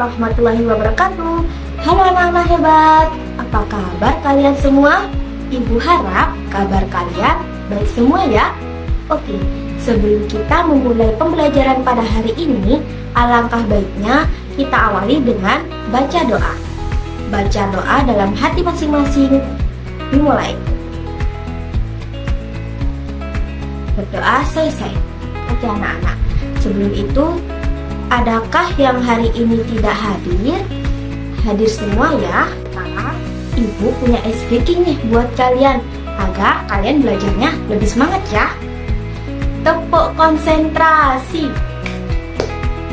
warahmatullahi wabarakatuh. Halo anak-anak hebat, apa kabar kalian semua? Ibu harap kabar kalian baik semua ya. Oke, sebelum kita memulai pembelajaran pada hari ini, alangkah baiknya kita awali dengan baca doa. Baca doa dalam hati masing-masing. Dimulai. Berdoa selesai. Oke anak-anak, sebelum itu, adakah yang hari ini tidak hadir? Hadir semua ya. Karena ibu punya ice breaking nih buat kalian, agar kalian belajarnya lebih semangat ya. Tepuk konsentrasi.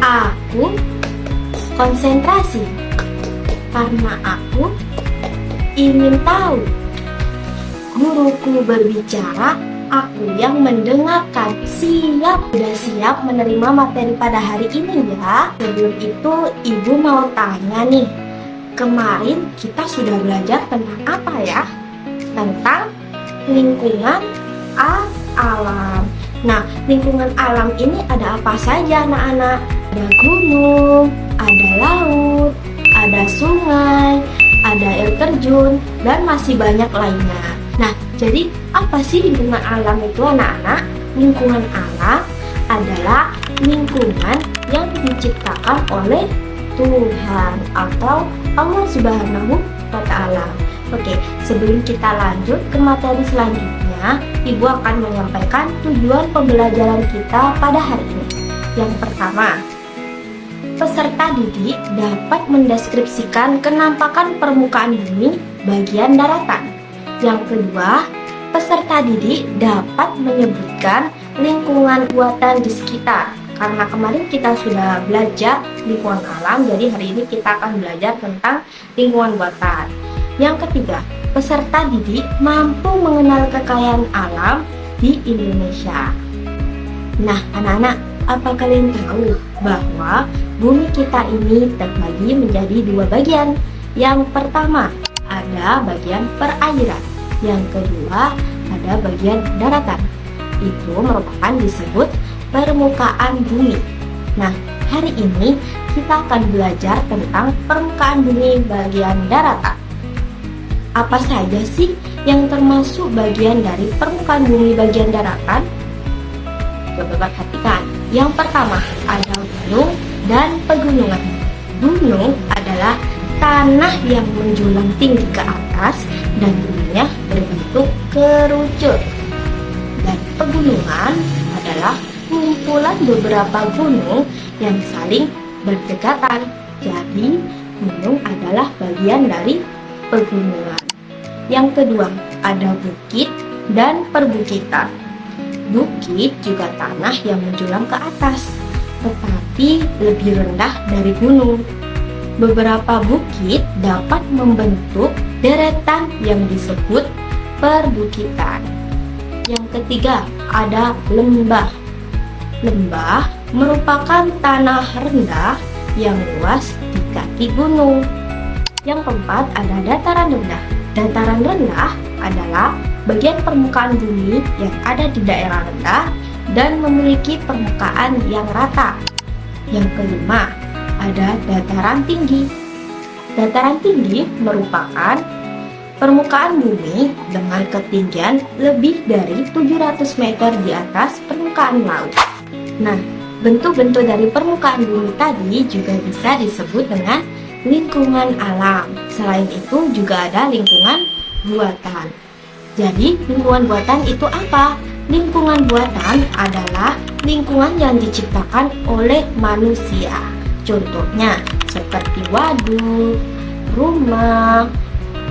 Aku konsentrasi karena aku ingin tahu. Guruku berbicara, aku yang mendengarkan. Siap, sudah siap menerima materi pada hari ini ya. Sebelum itu ibu mau tanya nih, kemarin kita sudah belajar tentang apa ya? Tentang lingkungan alam. Nah, lingkungan alam ini ada apa saja anak-anak? Ada gunung, ada laut, ada sungai, ada air terjun, dan masih banyak lainnya. Nah, jadi apa sih lingkungan alam itu anak-anak? Lingkungan alam adalah lingkungan yang diciptakan oleh Tuhan atau Allah Subhanahu wa Ta'ala. Oke, sebelum kita lanjut ke materi selanjutnya, Ibu akan menyampaikan tujuan pembelajaran kita pada hari ini. Yang pertama, peserta didik dapat mendeskripsikan kenampakan permukaan bumi bagian daratan. Yang kedua, peserta didik dapat menyebutkan lingkungan buatan di sekitar. Karena kemarin kita sudah belajar lingkungan alam, jadi hari ini kita akan belajar tentang lingkungan buatan. Yang ketiga, peserta didik mampu mengenal kekayaan alam di Indonesia. Nah, anak-anak, apa kalian tahu bahwa bumi kita ini terbagi menjadi dua bagian? Yang pertama, ada bagian perairan. Yang kedua, ada bagian daratan. Itu merupakan disebut permukaan bumi. Nah, hari ini kita akan belajar tentang permukaan bumi bagian daratan. Apa saja sih yang termasuk bagian dari permukaan bumi bagian daratan? Coba perhatikan. Yang pertama, ada gunung dan pegunungan. Gunung adalah tanah yang menjulang tinggi ke atas dan bumbunya berbentuk kerucut. Dan pegunungan adalah kumpulan beberapa gunung yang saling berdekatan. Jadi, gunung adalah bagian dari pegunungan. Yang kedua, ada bukit dan perbukitan. Bukit juga tanah yang menjulang ke atas, tetapi lebih rendah dari gunung. Beberapa bukit dapat membentuk deretan yang disebut perbukitan. Yang ketiga, ada lembah. Lembah merupakan tanah rendah yang luas di kaki gunung. Yang keempat, ada dataran rendah. Dataran rendah adalah bagian permukaan bumi yang ada di daerah rendah dan memiliki permukaan yang rata. Yang kelima, ada dataran tinggi. Dataran tinggi merupakan permukaan bumi dengan ketinggian lebih dari 700 meter di atas permukaan laut. Nah, bentuk-bentuk dari permukaan bumi tadi juga bisa disebut dengan lingkungan alam. Selain itu juga ada lingkungan buatan. Jadi, lingkungan buatan itu apa? Lingkungan buatan adalah lingkungan yang diciptakan oleh manusia. Contohnya seperti waduk, rumah,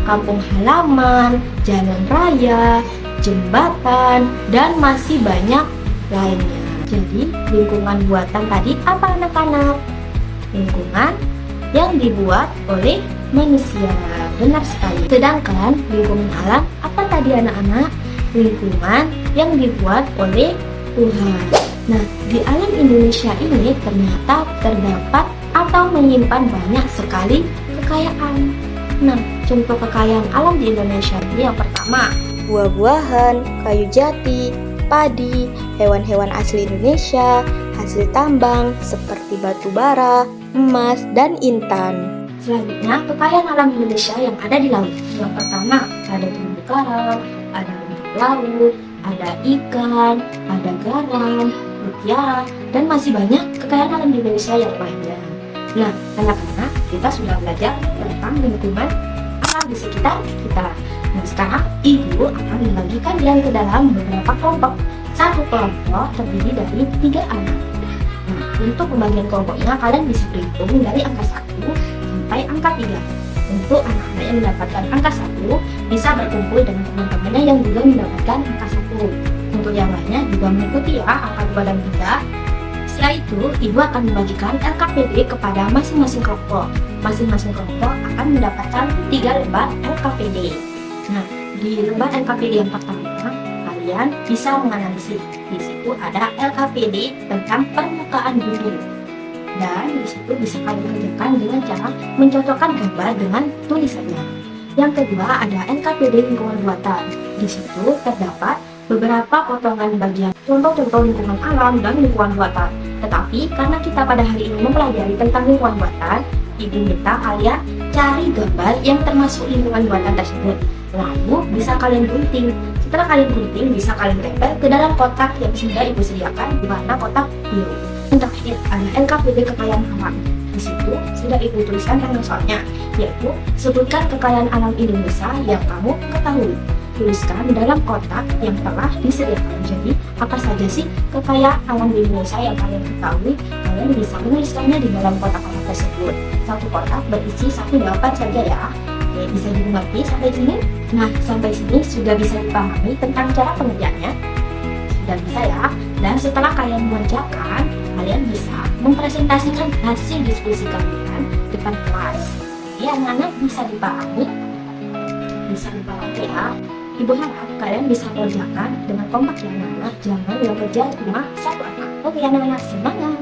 kampung halaman, jalan raya, jembatan, dan masih banyak lainnya. Jadi, lingkungan buatan tadi apa anak-anak? Lingkungan yang dibuat oleh manusia. Benar sekali. Sedangkan lingkungan alam apa tadi anak-anak? Lingkungan yang dibuat oleh Tuhan. Nah, di alam Indonesia ini ternyata terdapat atau menyimpan banyak sekali kekayaan. Nah, contoh kekayaan alam di Indonesia ini yang pertama, buah-buahan, kayu jati, padi, hewan-hewan asli Indonesia, hasil tambang seperti batu bara, emas, dan intan. Selanjutnya, kekayaan alam Indonesia yang ada di laut. Yang pertama, ada terumbu karang, ada rumput laut, ada ikan, ada garam, mutiara, dan masih banyak kekayaan alam di Indonesia yang lainnya. Nah, anak-anak, kita sudah belajar tentang lingkungan alam di sekitar kita. Nah, sekarang Ibu akan membagikan kalian ke dalam beberapa kelompok. Satu kelompok terdiri dari 3 anak. Nah, untuk pembagian kelompoknya, kalian bisa berhitung dari angka 1 sampai angka 3. Untuk anak-anak yang mendapatkan angka 1 bisa berkumpul dengan teman-temannya yang juga mendapatkan angka 1. Untuk yang lainnya juga mengikuti ya angka 2 dan 3. Setelah itu, Ibu akan membagikan LKPD kepada masing-masing kelompok. Masing-masing kelompok akan mendapatkan 3 lembar LKPD. Nah, di lembar LKPD yang pertama, kalian bisa menganalisis. Di situ ada LKPD tentang permukaan bumi. Dan di situ bisa kalian kerjakan dengan cara mencocokkan gambar dengan tulisannya. Yang kedua ada LKPD lingkungan buatan. Di situ terdapat beberapa potongan bagian contoh-contoh lingkungan alam dan lingkungan buatan. Tetapi karena kita pada hari ini mempelajari tentang lingkungan buatan, Ibu minta kalian cari gambar yang termasuk lingkungan buatan tersebut. Lalu bisa kalian gunting. Setelah kalian gunting, bisa kalian tempel ke dalam kotak yang sudah Ibu sediakan di warna kotak biru. Yang terakhir ada LKPD kekayaan alam. Di situ sudah Ibu tuliskan tanggal soalnya, yaitu sebutkan kekayaan alam Indonesia yang kamu ketahui. Tuliskan dalam kotak yang telah disediakan. Jadi apa saja sih kekayaan alam di Indonesia yang kalian ketahui? Kalian bisa menuliskannya di dalam kotak-kotak tersebut. Satu kotak berisi 1 jawaban saja ya. Oke, bisa dimengerti sampai sini? Nah, sampai sini sudah bisa dipahami tentang cara pengerjaannya? Sudah bisa ya? Dan setelah kalian mengerjakan, kalian bisa mempresentasikan hasil diskusi kalian depan kelas. Ya, anak-anak bisa dipahami? Bisa dipahami ya? Ibu harap kalian bisa mengerjakan dengan kompak ya anak-anak. Jangan yang kerja cuma satu anak. Oke anak-anak, semangat!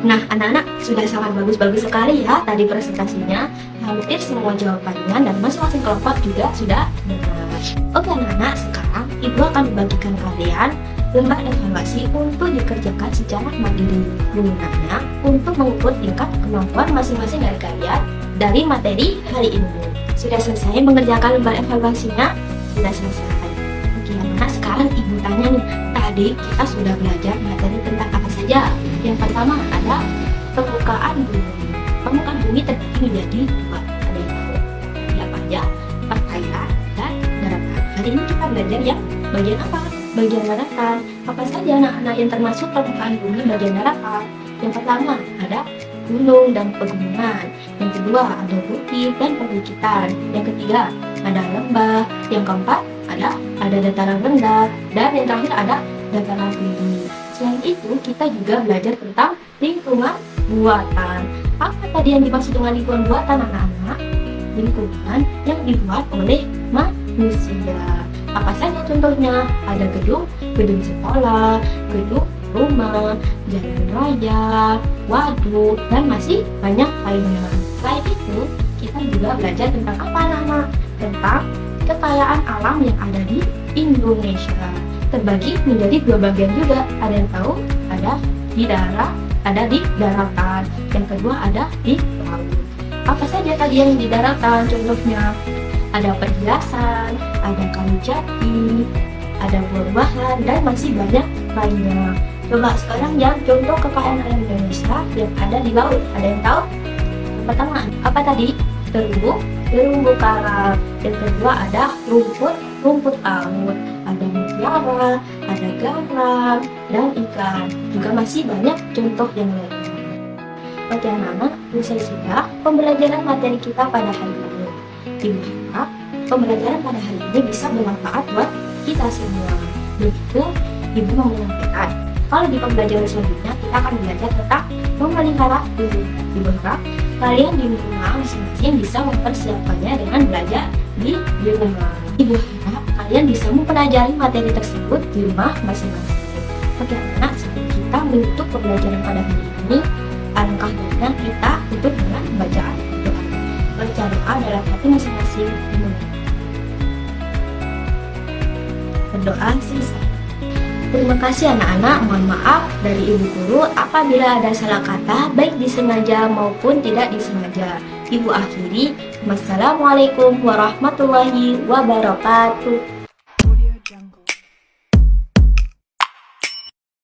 Nah, anak-anak sudah sangat bagus-bagus sekali ya tadi presentasinya. Hampir semua jawabannya dan masing-masing kelompok juga sudah benar. Oke anak-anak, sekarang Ibu akan membagikan kalian lembar evaluasi untuk dikerjakan secara mandiri. Gunanya untuk mengukur tingkat kemampuan masing-masing dari kalian dari materi hari ini. Sudah selesai mengerjakan lembar evaluasinya? Sudah selesai. Oke anak-anak, sekarang Ibu tanya nih, tadi kita sudah belajar materi tentang apa saja? Yang pertama ada permukaan bumi. Permukaan bumi terbagi menjadi 2. Ada yang tahu? Ya apa aja? Perairan dan daratan. Hari ini kita belajar yang bagian apa? Bagian daratan. Apa saja anak-anak yang termasuk permukaan bumi bagian daratan? Yang pertama ada gunung dan pegunungan. Yang kedua ada bukit dan perbukitan. Yang ketiga ada lembah. Yang keempat ada dataran rendah. Dan yang terakhir ada dataran tinggi. Selain itu kita juga belajar tentang lingkungan buatan. Apa tadi yang dimaksud dengan lingkungan buatan anak-anak? Lingkungan yang dibuat oleh manusia. Apa saja contohnya? Ada gedung sekolah, gedung rumah, jalan raya, waduk, dan masih banyak lainnya. Selain itu, kita juga belajar tentang apa anak-anak? Tentang kekayaan alam yang ada di Indonesia. Terbagi menjadi 2 bagian juga. Ada yang tahu? Ada di darat, ada di daratan. Yang kedua ada di laut. Apa saja tadi yang di daratan? Contohnya ada perhiasan, ada kayu jati, ada buah-buahan, dan masih banyak lainnya. Coba sekarang yang contoh kekayaan alam Indonesia yang ada di laut. Ada yang tahu? Yang pertama, apa tadi? Terumbu karang. Yang kedua ada rumput laut. Ada mutiara, ada garam, dan ikan. Juga masih banyak contoh yang lainnya. Oke anak-anak, selesai sudah pembelajaran materi kita pada hari ini. Ibu harap pembelajaran pada hari ini bisa bermanfaat buat kita semua. Begitu Ibu mau menyampaikan. Kalau di pembelajaran selanjutnya kita akan belajar tentang memelihara burung. Ibu harap kalian di rumah masing-masing bisa mempersiapkannya dengan belajar di rumah. Ibu harap kalian bisa mempelajari materi tersebut di rumah masing-masing. Oke anak-anak, sebelum kita menutup pembelajaran pada hari ini, alangkah baiknya kita tutup dengan bacaan doa. Baca doa dalam hati masing-masing. Berdoa selesai. Terima kasih anak-anak, mohon maaf dari Ibu Guru apabila ada salah kata baik disengaja maupun tidak disengaja. Ibu akhiri, wassalamualaikum warahmatullahi wabarakatuh.